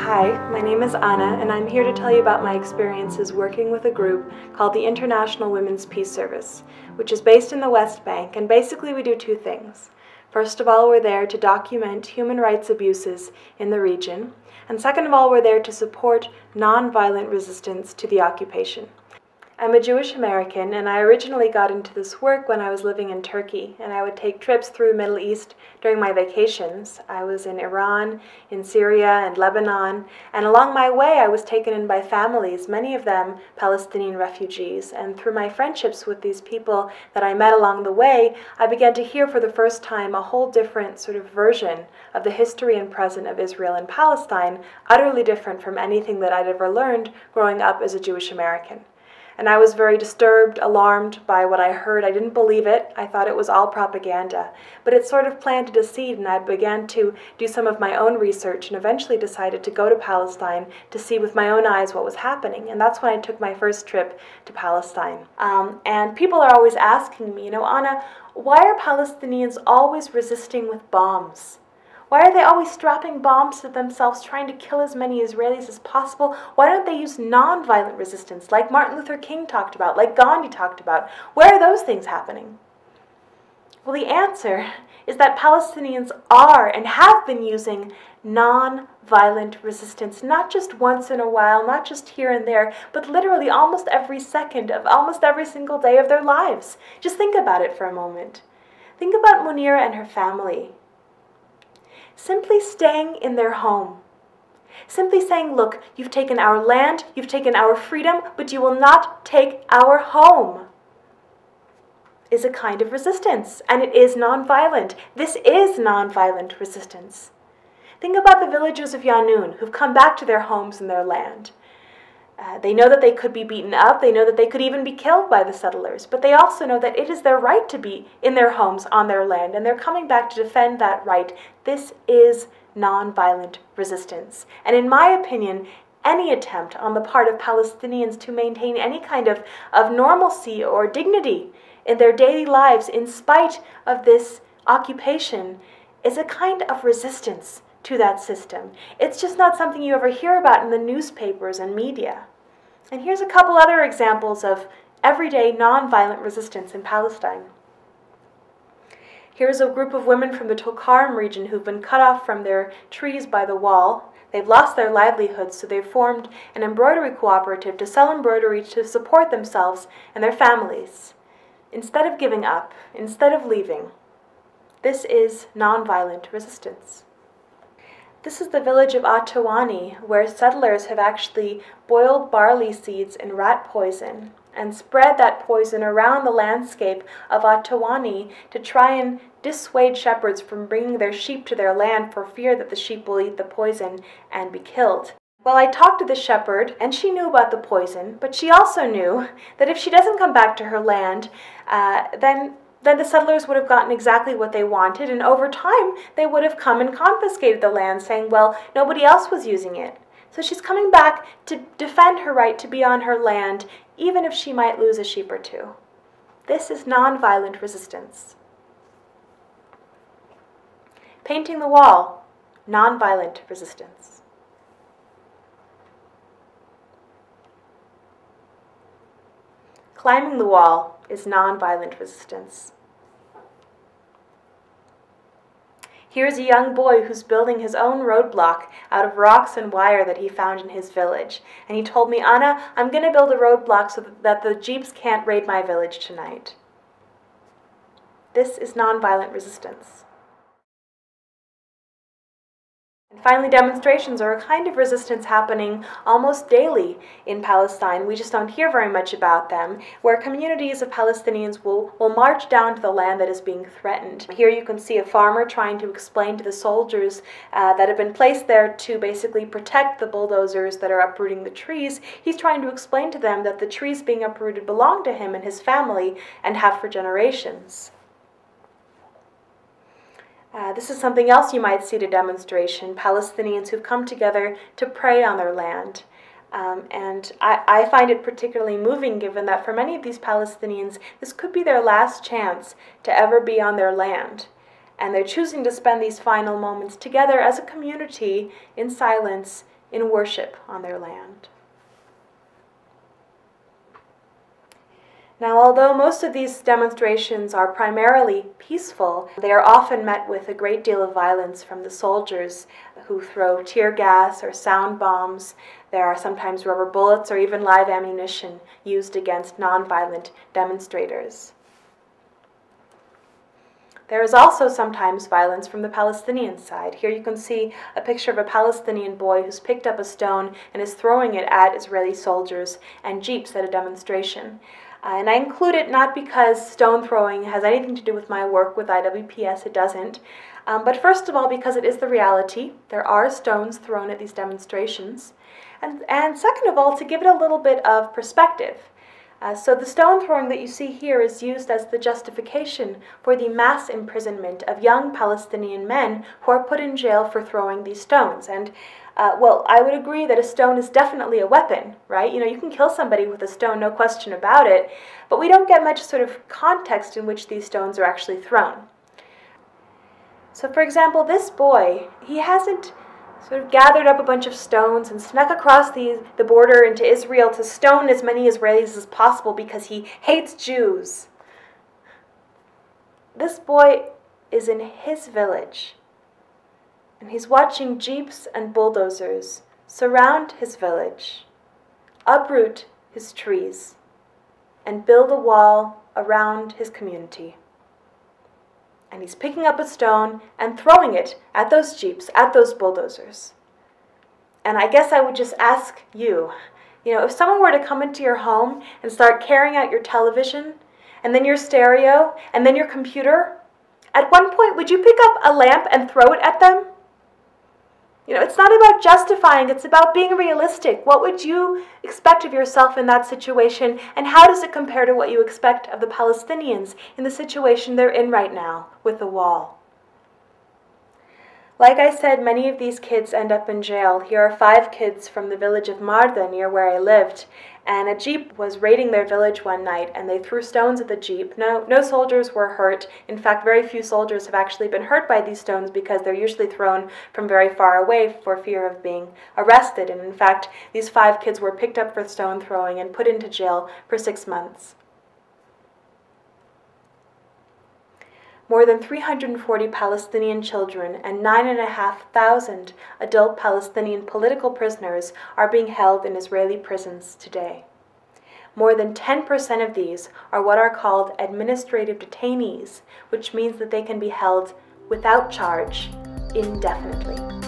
Hi, my name is Anna, and I'm here to tell you about my experiences working with a group called the International Women's Peace Service, which is based in the West Bank, and basically we do two things. First of all, we're there to document human rights abuses in the region, and second of all, we're there to support nonviolent resistance to the occupation. I'm a Jewish American, and I originally got into this work when I was living in Turkey, and I would take trips through the Middle East during my vacations. I was in Iran, in Syria, and Lebanon, and along my way I was taken in by families, many of them Palestinian refugees, and through my friendships with these people that I met along the way, I began to hear for the first time a whole different sort of version of the history and present of Israel and Palestine, utterly different from anything that I'd ever learned growing up as a Jewish American. And I was very disturbed, alarmed by what I heard. I didn't believe it. I thought it was all propaganda. But it sort of planted a seed, and I began to do some of my own research and eventually decided to go to Palestine to see with my own eyes what was happening. And that's when I took my first trip to Palestine. And people are always asking me, Anna, why are Palestinians always resisting with bombs? Why are they always strapping bombs to themselves, trying to kill as many Israelis as possible? Why don't they use nonviolent resistance, like Martin Luther King talked about, like Gandhi talked about? Where are those things happening? Well, the answer is that Palestinians are and have been using nonviolent resistance, not just once in a while, not just here and there, but literally almost every second of almost every single day of their lives. Just think about it for a moment. Think about Munira and her family. Simply staying in their home. Simply saying, look, you've taken our land, you've taken our freedom, but you will not take our home, is a kind of resistance, and it is nonviolent. This is nonviolent resistance. Think about the villagers of Yanun who've come back to their homes and their land. They know that they could be beaten up, they know that they could even be killed by the settlers, but they also know that it is their right to be in their homes, on their land, and they're coming back to defend that right. This is nonviolent resistance. And in my opinion, any attempt on the part of Palestinians to maintain any kind of normalcy or dignity in their daily lives in spite of this occupation is a kind of resistance to that system. It's just not something you ever hear about in the newspapers and media. And here's a couple other examples of everyday nonviolent resistance in Palestine. Here's a group of women from the Tulkarm region who've been cut off from their trees by the wall. They've lost their livelihoods, so they've formed an embroidery cooperative to sell embroidery to support themselves and their families. Instead of giving up, instead of leaving, this is nonviolent resistance. This is the village of Atawani, where settlers have actually boiled barley seeds in rat poison and spread that poison around the landscape of Atawani to try and dissuade shepherds from bringing their sheep to their land for fear that the sheep will eat the poison and be killed. Well, I talked to the shepherd, and she knew about the poison, but she also knew that if she doesn't come back to her land, then the settlers would have gotten exactly what they wanted, and over time they would have come and confiscated the land, saying, well, nobody else was using it. So she's coming back to defend her right to be on her land, even if she might lose a sheep or two. This is nonviolent resistance. Painting the wall, nonviolent resistance. Climbing the wall is nonviolent resistance. Here's a young boy who's building his own roadblock out of rocks and wire that he found in his village. And he told me, Anna, I'm going to build a roadblock so that the jeeps can't raid my village tonight. This is nonviolent resistance. And finally, demonstrations are a kind of resistance happening almost daily in Palestine. We just don't hear very much about them, where communities of Palestinians will march down to the land that is being threatened. Here you can see a farmer trying to explain to the soldiers that have been placed there to basically protect the bulldozers that are uprooting the trees. He's trying to explain to them that the trees being uprooted belong to him and his family and have for generations. This is something else you might see at a demonstration, Palestinians who've come together to pray on their land. And I find it particularly moving, given that for many of these Palestinians, this could be their last chance to ever be on their land. And they're choosing to spend these final moments together as a community in silence in worship on their land. Now, although most of these demonstrations are primarily peaceful, they are often met with a great deal of violence from the soldiers who throw tear gas or sound bombs. There are sometimes rubber bullets or even live ammunition used against nonviolent demonstrators. There is also sometimes violence from the Palestinian side. Here you can see a picture of a Palestinian boy who's picked up a stone and is throwing it at Israeli soldiers and jeeps at a demonstration. And I include it not because stone throwing has anything to do with my work with IWPS, it doesn't, but first of all because it is the reality. There are stones thrown at these demonstrations. And second of all, to give it a little bit of perspective. So the stone throwing that you see here is used as the justification for the mass imprisonment of young Palestinian men who are put in jail for throwing these stones. And well, I would agree that a stone is definitely a weapon, right? You know, you can kill somebody with a stone, no question about it, but we don't get much sort of context in which these stones are actually thrown. So for example, this boy, he hasn't sort of gathered up a bunch of stones and snuck across the border into Israel to stone as many Israelis as possible because he hates Jews. This boy is in his village, and he's watching jeeps and bulldozers surround his village, uproot his trees, and build a wall around his community. And he's picking up a stone and throwing it at those jeeps, at those bulldozers. And I guess I would just ask you, if someone were to come into your home and start carrying out your television, and then your stereo, and then your computer, at one point, would you pick up a lamp and throw it at them? It's not about justifying, it's about being realistic. What would you expect of yourself in that situation, and how does it compare to what you expect of the Palestinians in the situation they're in right now with the wall? Like I said, many of these kids end up in jail. Here are 5 kids from the village of Marda, near where I lived, and a jeep was raiding their village one night, and they threw stones at the jeep. No soldiers were hurt. In fact, very few soldiers have actually been hurt by these stones because they're usually thrown from very far away for fear of being arrested. And in fact, these 5 kids were picked up for stone throwing and put into jail for 6 months. More than 340 Palestinian children and 9,500 adult Palestinian political prisoners are being held in Israeli prisons today. More than 10% of these are what are called administrative detainees, which means that they can be held without charge indefinitely.